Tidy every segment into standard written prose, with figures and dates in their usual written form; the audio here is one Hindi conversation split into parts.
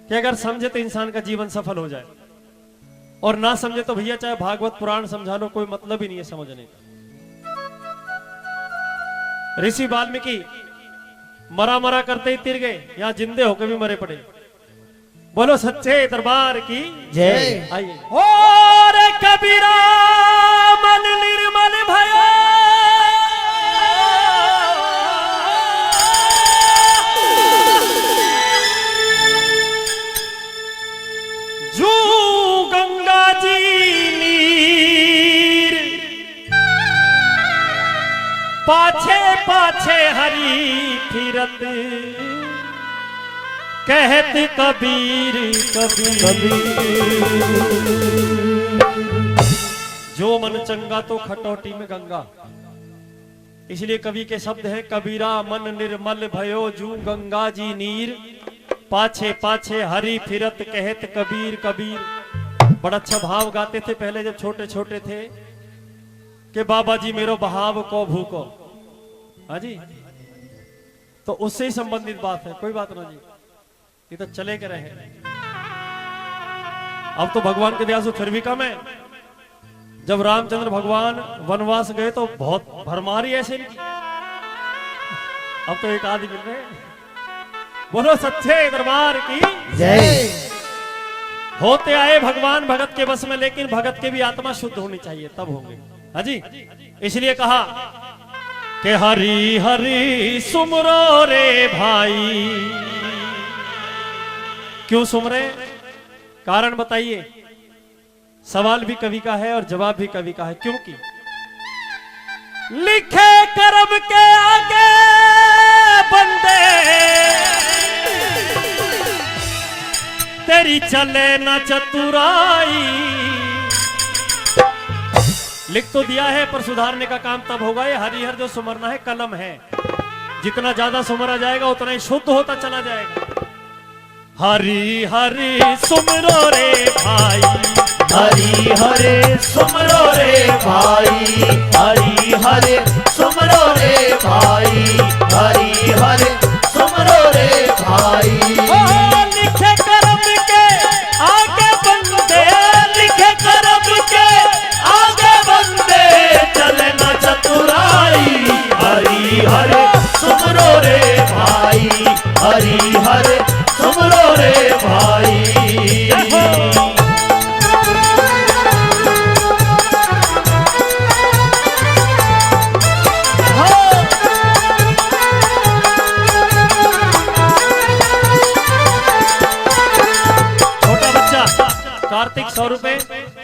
कि अगर समझे तो इंसान का जीवन सफल हो जाए, और ना समझे तो भैया चाहे भागवत पुराण समझा लो, कोई मतलब ही नहीं है समझने का। ऋषि वाल्मीकि मरा मरा करते ही तिर गए, यहां जिंदे होकर भी मरे पड़े। बोलो सच्चे दरबार की जय। आइए। और कबीरा मन निर्मल भयो, जू गंगा जी नीर, पाछे पाछे हरी फिरत, कहत कबीर कबीर। जो मन चंगा तो खटौटी में गंगा, इसलिए कवि के शब्द हैं कबीरा मन निर्मल भयो, जू गंगा जी नीर, पाछे पाछे हरी फिरत, कहत कबीर कबीर। बड़ा अच्छा भाव गाते थे पहले जब छोटे छोटे थे कि बाबा जी मेरो बहाव को भूको। हाँ जी, तो उससे ही संबंधित बात है, कोई बात ना जी, ये तो चले के रहे। अब तो भगवान के दया से फिर भी कम है। जब रामचंद्र भगवान वनवास गए तो बहुत भरमारी ऐसे नहीं, अब तो एक आदमी मिल रहे। बोलो सच्चे दरबार की जय। होते आए भगवान भगत के बस में, लेकिन भगत के भी आत्मा शुद्ध होनी चाहिए तब होंगे। हाँ जी, इसलिए कहा कि हरी हरी सुमरो रे भाई। क्यों सुमरे, कारण बताइए। सवाल भी कवि का है और जवाब भी कवि का है, क्योंकि लिखे कर्म के आगे बंदे, तेरी चले न चतुराई। लिख तो दिया है पर सुधारने का काम तब होगा। ये हरिहर जो सुमरना है कलम है, जितना ज्यादा सुमरा जाएगा उतना ही शुद्ध होता चला जाएगा। हरी हरी सुमरो रे भाई, हरी हरे सुमरो रे भाई, हरी हरे सुमरो रे भाई, हरी हरे सुमरो रे भाई। लिखे कर्म के आगे बंदे, लिखे कर्म के आगे बंदे, चले न चतुराई। हरी हरे सुमरो रे भाई, हरी हरे सुमरो रे भाई। कार्तिक 100 रुपए,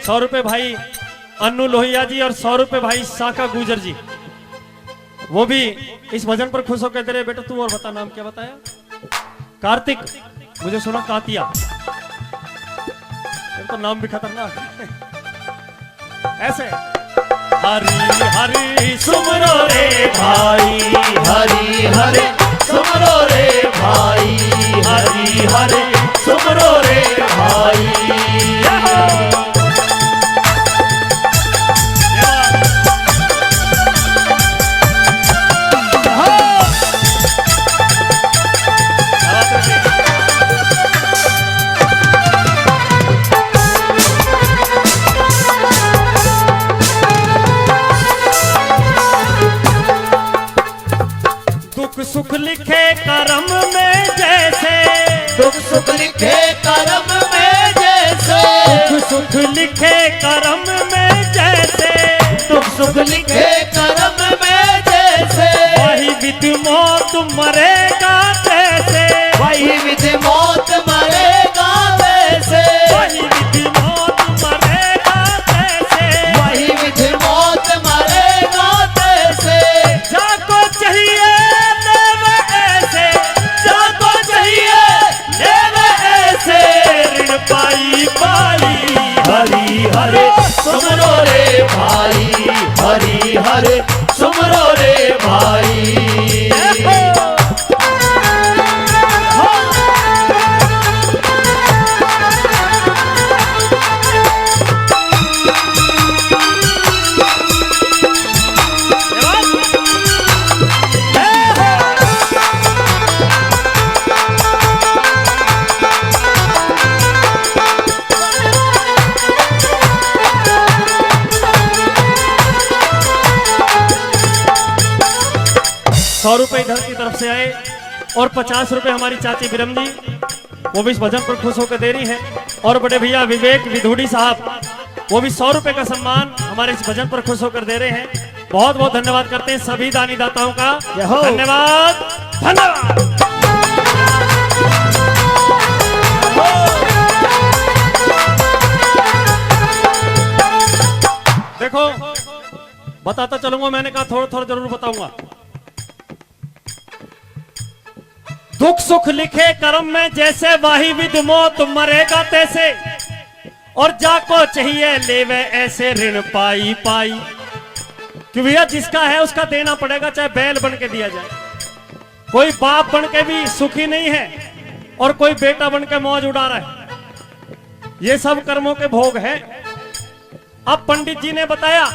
100 रुपए भाई अन्नू लोहिया जी, और 100 रुपए भाई साका गुजर जी। वो भी इस भजन पर खुश होकर दे रहे। बेटा तू और बता, नाम क्या बताया? कार्तिक, मुझे सुना कातिया, तो नाम भी खतरनाक है। ऐसे हरी हरी सुमरो रे भाई, हरी हरे सुमरो रे भाई, हरी हरे सुमरो रे भाई। सुख लिखे कर्म में जैसे, दुख सुख लिखे कर्म में जैसे, दुख सुख लिखे कर्म में जैसे, दुख सुख लिखे कर्म में जैसे, वही विधि मौत मरेगा जैसे, वही विधि मौत मरेगा जैसे, वही विधि मौत मरेगा जैसे, वही विधि मौत मरेगा जैसे। जाको चाहिए पाई पाई। हरी हरे सुमरो रे भाई, हरी हरे सुमरो रे भाई। 100 रुपए इधर की तरफ से आए और 50 रुपए हमारी चाची बिरम जी, वो भी इस भजन पर खुश होकर दे रही है। और बड़े भैया विवेक विधुड़ी साहब, वो भी 100 रुपए का सम्मान हमारे इस भजन पर खुश होकर दे रहे हैं। बहुत बहुत धन्यवाद करते हैं सभी दानी दाताओं का। धन्यवाद धन्यवाद। देखो बताता चलूंगा, मैंने कहा थोड़ा थोड़ा जरूर बताऊंगा। दुख सुख लिखे कर्म में जैसे, वाही विध मौत मरेगा तैसे, और जाको चाहिए लेवे ऐसे, ऋण पाई पाई। कि भैया जिसका है उसका देना पड़ेगा, चाहे बैल बन के दिया जाए। कोई बाप बन के भी सुखी नहीं है और कोई बेटा बन के मौज उड़ा रहा है। ये सब कर्मों के भोग है। अब पंडित जी ने बताया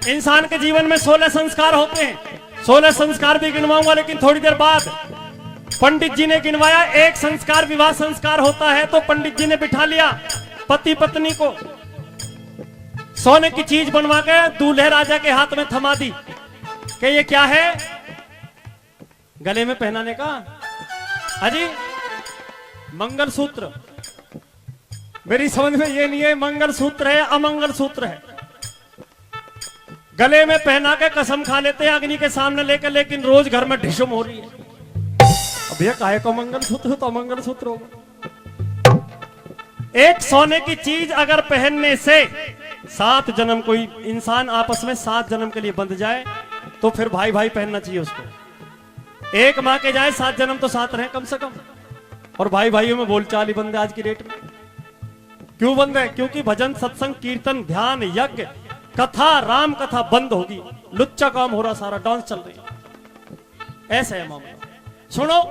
इंसान के जीवन में 16 संस्कार होते हैं। 16 संस्कार भी गिनवाऊंगा, लेकिन थोड़ी देर बाद। पंडित जी ने गिनवाया, एक संस्कार विवाह संस्कार होता है। तो पंडित जी ने बिठा लिया पति पत्नी को, सोने की चीज बनवा के दूल्हे राजा के हाथ में थमा दी कि ये क्या है, गले में पहनाने का। अजी मंगल सूत्र, मेरी समझ में ये नहीं है मंगल सूत्र है अमंगल सूत्र है। गले में पहना के कसम खा लेते हैं अग्नि के सामने लेकर, लेकिन रोज घर में ढिशुम हो रही है। अब ये काहे को मंगल सूत्र तो अमंगल सूत्र होगा। एक सोने की चीज अगर पहनने से 7 जन्म, कोई इंसान आपस में 7 जन्म के लिए बंध जाए तो फिर भाई भाई पहनना चाहिए उसको। एक माँ के जाए 7 जन्म तो 7 रहे कम से कम। और भाई भाइयों में बोलचाल ही बंद है आज की डेट में। क्यों बंद है? क्योंकि भजन सत्संग कीर्तन ध्यान यज्ञ कथा राम कथा बंद होगी। लुच्चा काम हो रहा, सारा डांस चल रही है। ऐसा है मामला। सुनो,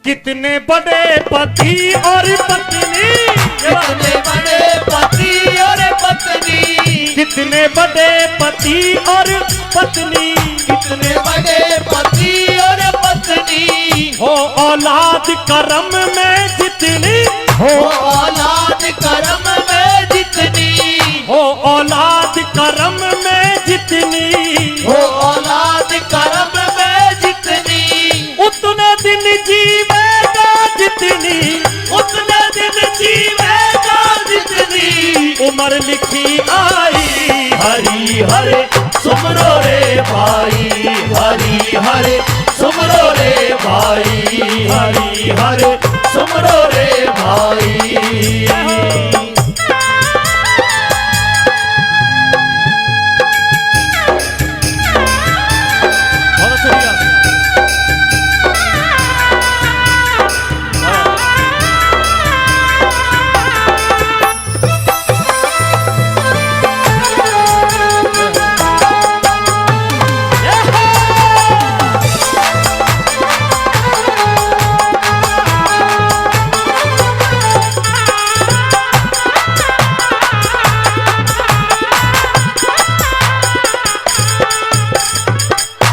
कितने बड़े पति और पत्नी, कितने बड़े पति और पत्नी, कितने बड़े पति और पत्नी, कितने बड़े पति और पत्नी, हो औलाद कर्म में जितनी, हो औलाद कर्म में जितनी, हो औलाद कर्म में जितनी, हो औलाद कर्म में जितनी, उतने दिन जीवेगा जितनी, उतने दिन जीवेगा जितनी, उम्र लिखी आई। हरि हरे सुमरो रे भाई, हरि हरे सुमरो रे भाई, हरि हरे सुमरो रे भाई। बहुत शुक्रिया।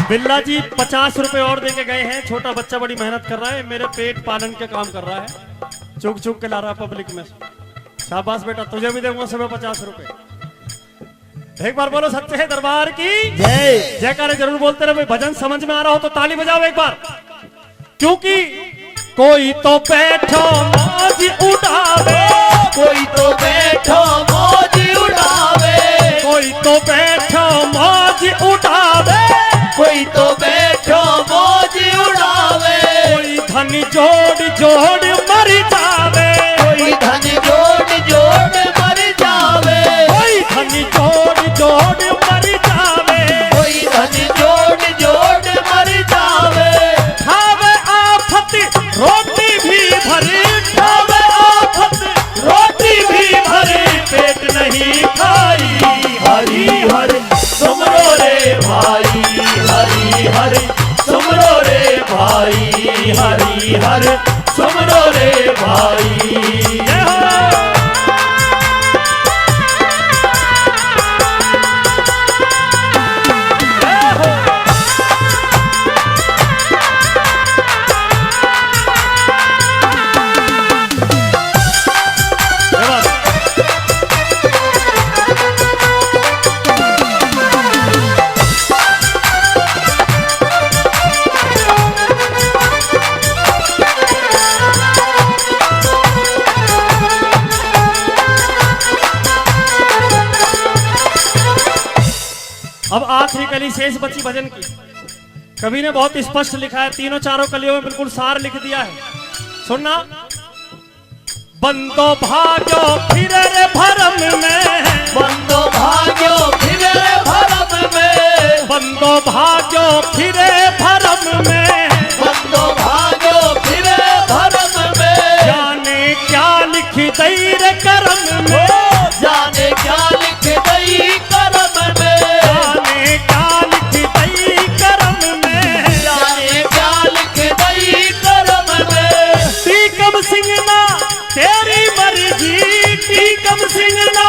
बिल्ला जी 50 रुपए और देके गए हैं। छोटा बच्चा बड़ी मेहनत कर रहा है, मेरे पेट पालन के काम कर रहा है, चुग चुग के ला रहा है पब्लिक में। शाबाश बेटा, तुझे भी दूंगा सुबह 50 रुपए। एक बार बोलो सच्चे दरबार की जय। जयकारे जरूर बोलते रहे। भजन समझ में आ रहा हो तो ताली बजाओ एक बार, क्योंकि कोई तो बैठो मौज उड़ावे, कोई तो बैठो मौज उड़ावे, कोई तो बैठो मौज उड़ावे, कोई तो बैठो मौज उड़ावे, कोई धन जोड़ जोड़ मर जावे, कोई धन जोड़ जोड़ मर जावे, कोई धन जोड़ जोड़ मर जावे, कोई धन जोड़ जोड़ मर जावे, खावे आफत रोटी भी भरी, खावे आफत रोटी भी भरी, पेट नहीं खाई। हरि हरि सुमरो रे भाई, हरि हरि सुमरो रे भाई, हरि हरि सुमरो रे भाई। आखिरी कली शेष बची भजन की। कवि ने बहुत स्पष्ट लिखा है, तीनों चारों कलियों में बिल्कुल सार लिख दिया है। सुनना, बंदो भाग्यो फिर रे भरम में, बंदो भाग्यो फिर भरम में, बंदो भाग्यो फिर भरम में, बंदो भाग्यो फिर भरम में, जाने क्या लिख दई रे करम में, जाने क्या लिख दई करम में, जाने क्या लिख दई करम में, जाने क्या लिख दई करम में। टीकम सिंह ना तेरी मर्जी, टीकम सिंह ना